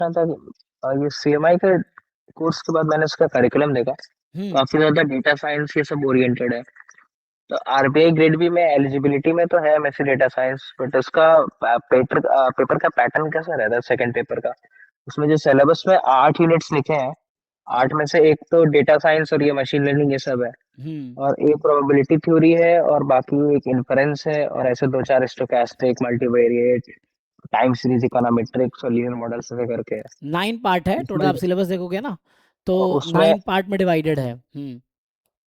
पूछना था कि ये सीएमआई के कोर्स के बाद मैंने उसका करिकुलम देखा, काफी ज्यादा डेटा साइंस ये सब ओरिएंटेड है। तो आरबीआई ग्रेड बी में एलिजिबिलिटी में तो है एमएससी डेटा साइंस, बट उसका पेपर का पैटर्न कैसा रहता है सेकंड पेपर का? उसमें जो सिलेबस में 8 यूनिट्स लिखे हैं, 8 में से एक तो डेटा साइंस और ये मशीन लर्निंग ये सब है, और एक प्रोबेबिलिटी थ्योरी है, और बाकी एक इन्फरेंस है, और ऐसे दो चार stochastic, multivariate, time series, econometrics और लीनियर मॉडल्स ऐसे करके है। 9 पार्ट है टोटल, उसमें आप सिलेबस देखोगे ना तो उसमें 9 पार्ट में डिवाइडेड है।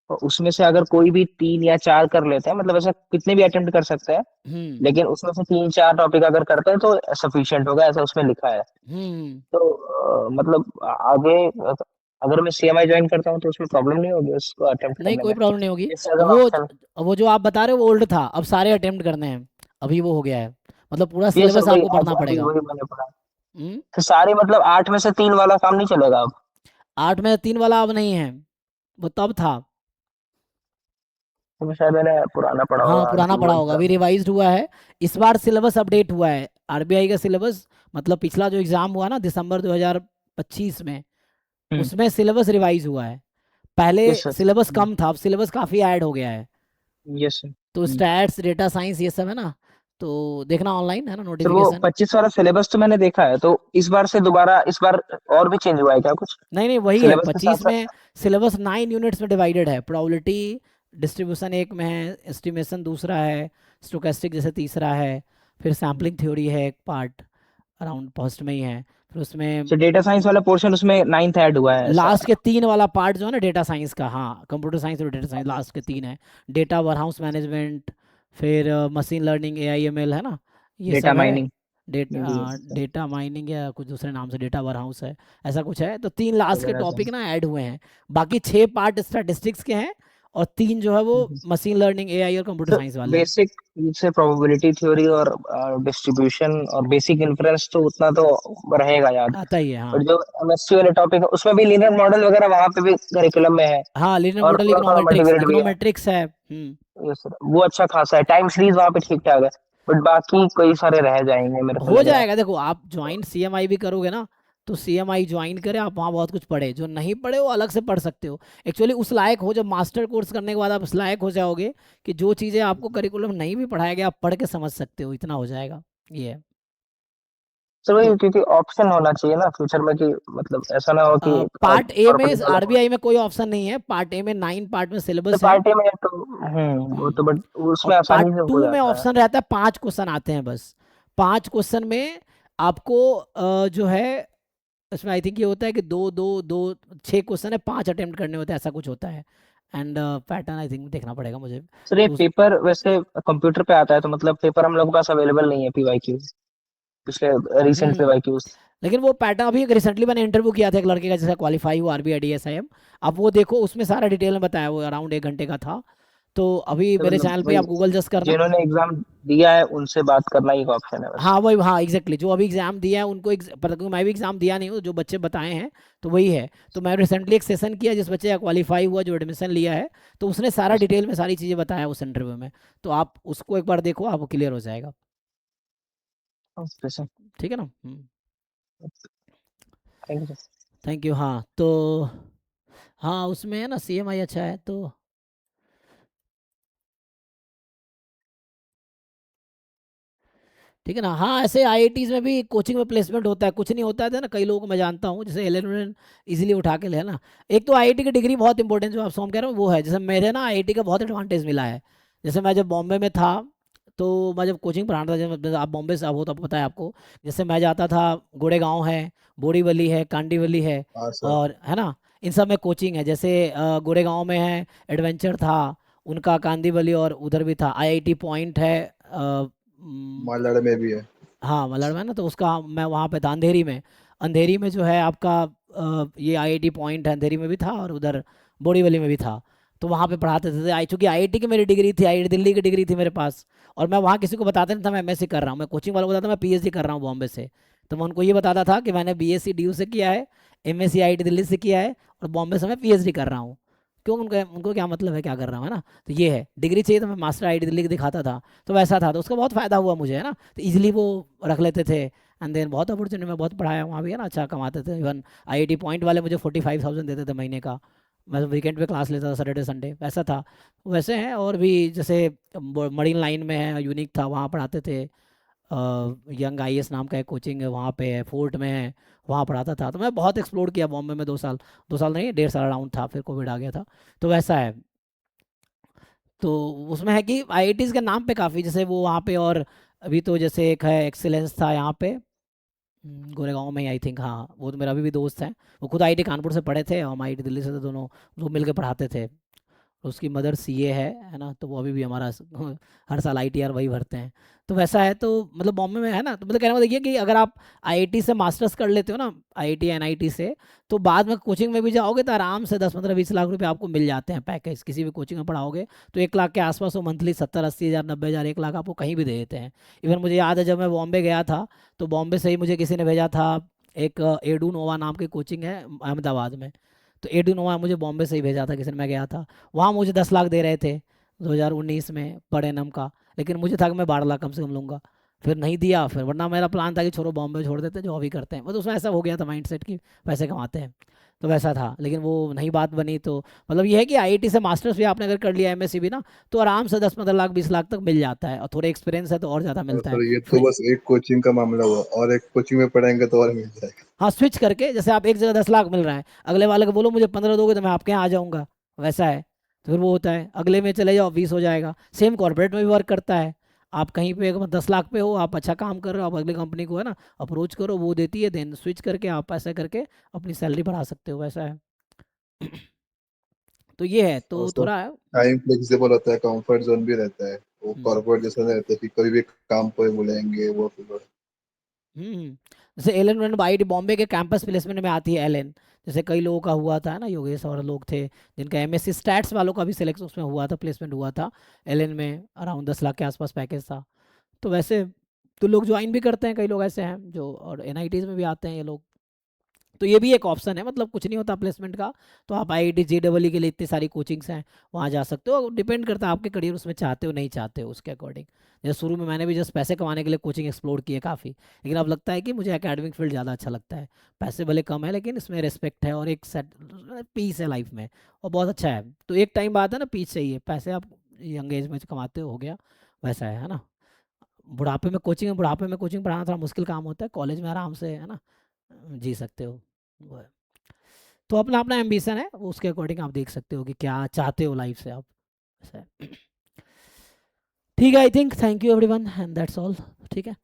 उसमें से अगर कोई भी 3 या 4 कर लेते हैं, मतलब ऐसा कितने भी अटेम्प्ट कर सकते हैं, हम्म लेकिन उसमें से 3 4 टॉपिक अगर करते हैं तो सफिशिएंट होगा, ऐसा उसमें लिखा है। हम्म तो मतलब आगे अगर मैं सीएमआई ज्वाइन करता हूँ तो उसमें प्रॉब्लम नहीं होगी उसको अटेम्प्ट नहीं, करने कोई में? प्रॉब्लम नहीं होगी। इस अदर वो ऑप्शन। वो जो आप बता रहे हो वो ओल्ड था, अब सारे अटेम्प्ट करने हैं। अभी वो हो गया है, मतलब पूरा ये सर सिलेबस वही आपको आज पढ़ना अभी पड़ेगा। वही मैंने पढ़ा। हम्म तो सारे मतलब 8 में से 3 वाला काम नहीं चलेगा अब? 8 में 3 वाला अब नहीं है, वो तब था। तो शायद मैंने पुराना पढ़ा हाँ, होगा पुराना जो वो पड़ा होगा, अभी एग्जाम। रिवाइज्ड हुआ है। इस बार सिलेबस अपडेट हुआ है आरबीआई का सिलेबस। मतलब पिछला जो एग्ज़ाम हुआ ना दिसंबर 2025 में, उसमें सिलेबस रिवाइज हुआ है। पहले यस सर। सिलेबस कम था, अब सिलेबस काफ़ी ऐड हो गया है। Yes sir. तो स्टैट्स, डेटा साइंस ये सब है ना, तो देखना ऑनलाइन है ना सर वो नोटिफिकेशन। 25 वाला सिलेबस तो मैंने देखा है, तो इस बार से दोबारा इस बार और भी चेंज हुआ है क्या कुछ नहीं नहीं, वही है सिलेबस के साथ 25 साथ? में। सिलेबस 9 यूनिट्स में डिवाइडेड है। प्रोबेबिलिटी डिस्ट्रीब्यूशन एक में है, एस्टिमेशन दूसरा है, स्टोकेस्टिक जैसे तीसरा है, फिर सैम्पलिंग थ्योरी है एक पार्ट, अराउंड फर्स्ट में ही है। फिर उसमें तो डेटा साइंस वाला पोर्शन उसमें 9th ऐड हुआ है ऐसा? लास्ट के 3 वाला पार्ट जो है ना डेटा साइंस का, हाँ, कंप्यूटर साइंस और डेटा साइंस लास्ट के 3 है। डेटा warehouse मैनेजमेंट, फिर मशीन लर्निंग AIML है ना, ये डेटा सब है। माइनिंग भी है। डेटा माइनिंग या कुछ दूसरे नाम से डेटा warehouse है, ऐसा कुछ है। तो 3 लास्ट के टॉपिक ना ऐड हुए हैं। बाकी 6 पार्ट स्टैटिस्टिक्स के हैं, और 3 जो है वो मशीन लर्निंग AI और कंप्यूटर सर साइंस वाले हैं। बेसिक से प्रोबेबिलिटी थ्योरी और डिस्ट्रीब्यूशन और बेसिक इन्फ्रेंस तो उतना तो रहेगा याद। आता ही है, और हाँ। जो एमएससी वाले टॉपिक है उसमें भी लीनियर मॉडल वगैरह वहां पे भी करिकुलम में है, हाँ, लीनियर और मॉडल, थोड़ा थोड़ा इकोनोमेट्रिक्स मल्टीवेरिएट भी है। इकोनोमेट्रिक्स है। यस सर, वो अच्छा खासा है, टाइम सीरीज वहां पे ठीक ठाक है, बट बाकी कई सारे रह जाएंगे मेरे को हो लग रहा है। जाएगा, देखो आप ज्वाइन सीएमआई भी करोगे ना, तो सीएमआई ज्वाइन करें आप, वहाँ बहुत कुछ पढ़े। जो नहीं पढ़े वो अलग से पढ़ सकते हो। एक्चुअली उस लायक हो, जब मास्टर कोर्स करने के बाद आप उस लायक हो जाओगे कि जो चीज़ें आपको करिकुलम नहीं भी पढ़ाया गया आप पढ़ के समझ सकते हो, इतना हो जाएगा। ये है। सर वही, तो क्योंकि ऑप्शन होना चाहिए ना फ्यूचर में, कि मतलब ऐसा ना हो कि पार्ट ए में प्रॉपर्टी वाला हो। आरबीआई में कोई ऑप्शन नहीं है। पार्ट ए में 9 पार्ट में तो सिलेबस है। पार्टी में तो वो हम्म तो बट और उसमें पार्ट आसानी से हो 2 में जाता है। ऑप्शन रहता है, 5 क्वेश्चन आते हैं बस। 5 क्वेश्चन में आपको जो है, इसमें आई थिंक ये होता है कि दो दो दो 6 क्वेश्चन है, 5 अटेम्प्ट करने होते हैं, ऐसा कुछ होता है। एंड पैटर्न आई थिंक देखना पड़ेगा मुझे। सर ये तो पेपर वैसे कंप्यूटर पे आता है, तो मतलब पेपर हम लोग के पास अवेलेबल नहीं है पीवाईक्यू, पिछले रीसेंट हम्म पीवाईक्यूज? लेकिन वो पैटर्न अभी रिसेंटली मैंने इंटरव्यू किया था एक लड़के का जैसा क्वालिफाई हुआ आरबीआई DSIM। आप वो देखो, उसमें सारा डिटेल में बताया, वो अराउंड 1 घंटे का था। तो अभी तो मेरे मतलब चैनल पे वही, आप गूगल जस्ट करना। जिन्होंने एग्जाम दिया है उनसे बात करना ही एक ऑप्शन है बस? हाँ वही, हाँ एग्जैक्टली, जो अभी एग्जाम दिया है उनको पता, क्योंकि मैं भी एग्जाम दिया नहीं हूँ, जो बच्चे बताए हैं तो वही है। तो मैं रिसेंटली एक सेशन किया जिस बच्चे का क्वालिफाई हुआ, जो एडमिशन लिया है, तो उसने सारा डिटेल में सारी चीज़ें बताया उस इंटरव्यू में। तो आप उसको एक बार देखो, आपको क्लियर हो जाएगा। Okay sir. ठीक है ना। Thank you sir. Thank you. हाँ तो हाँ, उसमें है ना CMI अच्छा है तो। ठीक है ना। हाँ, ऐसे IITs में भी कोचिंग में प्लेसमेंट होता है, कुछ नहीं होता है ना, कई लोगों को मैं जानता हूँ जैसे एल इजीली उठा के ले, है ना। एक तो आईआईटी की डिग्री बहुत इंपॉर्टेंट, जो आप सोम कह रहे हो वो है। जैसे मेरे ना आईआईटी का बहुत एडवांटेज मिला है। जैसे मैं जब बॉम्बे में था, तो मैं जब कोचिंग पढ़ाता था, जब आप बॉम्बे से अब हो तो पता है आपको, जैसे मैं जाता था, गोड़ेगांव है, बोरीवली है, कांडीवली है, हाँ सर। और है ना, इन सब में कोचिंग है। जैसे गोड़ेगांव में है एडवेंचर था उनका, कांदीवली, और उधर भी था आईआईटी पॉइंट है। मालाड़ में भी है। हाँ मलड़ में ना, तो उसका मैं वहाँ पे था अंधेरी में। अंधेरी में जो है आपका ये आईआईटी पॉइंट है, अंधेरी में भी था, और उधर बोरीवली में भी था। तो वहाँ पे पढ़ाते थे। आई चूँकि आईआईटी की मेरी डिग्री थी, आई दिल्ली की डिग्री थी मेरे पास, और मैं वहाँ किसी को बताता नहीं था मैं एमएससी कर रहा हूँ। मैं कोचिंग वालों को बताता मैं पीएचडी कर रहा हूँ बॉम्बे से। तो मैं उनको ये बताता था कि मैंने बीएससी डीयू से किया है, एमएससी आईआईटी दिल्ली से किया है, और बॉम्बे से मैं पीएचडी कर रहा हूँ। क्यों, उनको उनको क्या मतलब है क्या कर रहा हूँ, है ना। तो ये है, डिग्री चाहिए तो मैं मास्टर आईआईटी दिल्ली की दिखाता था। तो वैसा था, तो उसका बहुत फ़ायदा हुआ मुझे, है ना। तो ईजिली वो रख लेते थे। एंड देन बहुत अपॉर्चुनिटी, मैं बहुत पढ़ाया वहाँ भी है ना, अच्छा कमाते थे। इवन आईआईटी पॉइंट वाले मुझे 45,000 देते थे महीने का, मैं वीकेंड पे क्लास लेता था, सैटरडे संडे, वैसा था। वैसे हैं और भी, जैसे मरीन लाइन में है, यूनिक था, वहाँ पढ़ाते थे। यंग आईएएस नाम का एक कोचिंग है वहाँ पे है, फोर्ट में है, वहाँ पढ़ाता था। तो मैं बहुत एक्सप्लोर किया बॉम्बे में, 2 साल, 2 साल नहीं, 1.5 साल अराउंड था, फिर कोविड आ गया था। तो वैसा है। तो उसमें है कि आईआईटीज़ के नाम पे काफ़ी, जैसे वो वहाँ पे, और अभी तो जैसे एक है एक्सीलेंस था यहाँ पे, गोरेगांव में ही आई थिंक, हाँ, वो तो मेरा अभी भी दोस्त है। वो खुद आईआईटी कानपुर से पढ़े थे, हम आईआईटी दिल्ली से थे, दोनों लोग मिलकर पढ़ाते थे। उसकी मदर सीए है ना, तो वो अभी भी हमारा हर साल आईटीआर वही भरते हैं। तो वैसा है, तो मतलब बॉम्बे में है ना, तो मतलब कहने को देखिए कि अगर आप आईआईटी से मास्टर्स कर लेते हो ना, आईआईटी एनआईटी से, तो बाद में कोचिंग में भी जाओगे तो आराम से 10-15-20 लाख रुपए आपको मिल जाते हैं पैकेज, किसी भी कोचिंग में पढ़ाओगे तो 1 लाख के आसपास वो मंथली 70-80 हज़ार, 90 हज़ार, 1 लाख आपको कहीं भी दे देते हैं। इवन मुझे याद है जब मैं बॉम्बे गया था, तो बॉम्बे से ही मुझे किसी ने भेजा था, एक एडू नोवा नाम की कोचिंग है अहमदाबाद में, तो एडू नोवा मुझे बॉम्बे से ही भेजा था किसी ने, मैं गया था वहाँ, मुझे 10 लाख दे रहे थे 2019 में पर एनम का, लेकिन मुझे था कि मैं 12 लाख कम से कम लूँगा, फिर नहीं दिया। फिर वरना मेरा प्लान था कि छोड़ो बॉम्बे छोड़ देते, जो अभी करते हैं, मतलब उसमें ऐसा हो गया था माइंड सेट कि पैसे कमाते हैं, तो वैसा था, लेकिन वो नहीं बात बनी। तो मतलब ये है कि आईआईटी से मास्टर्स भी आपने अगर कर लिया, एमएससी भी ना, तो आराम से 10-15 लाख 20 लाख तक मिल जाता है, और थोड़े एक्सपीरियंस है तो और ज़्यादा और मिलता है। सर ये तो फिर बस एक कोचिंग का मामला हुआ, और एक कोचिंग में पढ़ाएंगे तो और मिल जाएगा। हाँ, स्विच करके, जैसे आप एक जगह 10 लाख मिल रहा है, अगले वाले को बोलो मुझे 15 दोगे तो मैं आपके यहाँ आ जाऊँगा, वैसा है। तो फिर वो होता है, अगले में चले जाओ 20 हो जाएगा। सेम कॉर्पोरेट में भी वर्क करता है। आप कहीं पे अगर 10 लाख पे हो, आप अच्छा काम कर रहे हो, आप अगली कंपनी को है ना अप्रोच करो, वो देती है, देन स्विच करके आप ऐसा करके अपनी सैलरी बढ़ा सकते हो, वैसा है। तो ये है, और तो सर थोड़ा है। टाइम फ्लेक्सिबल होता है, कंफर्ट जोन भी रहता है, वो हम्म कॉर्पोरेट जैसा नहीं रहता कि कभी भी काम पे बुलाएंगे वो फिर। जैसे एलन मैंने आईआईटी बॉम्बे के कैंपस प्लेसमेंट में आती है एलन, जैसे कई लोगों का हुआ था ना, योगेश और लोग थे जिनका एमएससी स्टैट्स वालों का भी सिलेक्शन उसमें हुआ था, प्लेसमेंट हुआ था एलन में, अराउंड 10 लाख के आसपास पैकेज था। तो वैसे तो लोग ज्वाइन भी करते हैं, कई लोग ऐसे हैं जो, और एनआईटीज में भी आते हैं ये लोग। तो ये भी एक ऑप्शन है, मतलब कुछ नहीं होता प्लेसमेंट का, तो आप आईआईटी जेडबलई के लिए इतनी सारी कोचिंग्स हैं, वहाँ जा सकते हो, डिपेंड करता है आपके करियर उसमें चाहते हो नहीं चाहते हो, उसके अकॉर्डिंग। जैसे शुरू में मैंने भी जस्ट पैसे कमाने के लिए कोचिंग एक्सप्लोर की है काफ़ी, लेकिन अब लगता है कि मुझे एकेडमिक फील्ड ज़्यादा अच्छा लगता है। पैसे भले कम है लेकिन इसमें रिस्पेक्ट है, और एक सेट पीस है लाइफ में, और बहुत अच्छा है। तो एक टाइम बाद है ना, पीस चाहिए, पैसे आप यंग एज में कमाते हो गया, वैसा है ना। बुढ़ापे में कोचिंग पढ़ाना थोड़ा मुश्किल काम होता है, कॉलेज में आराम से है ना जी सकते हो, वो है। तो अपना अपना एम्बिशन है, वो उसके अकॉर्डिंग आप देख सकते हो कि क्या चाहते हो लाइफ से आप, ऐसा है। ठीक है, I think, thank you everyone, and that's all. ठीक है।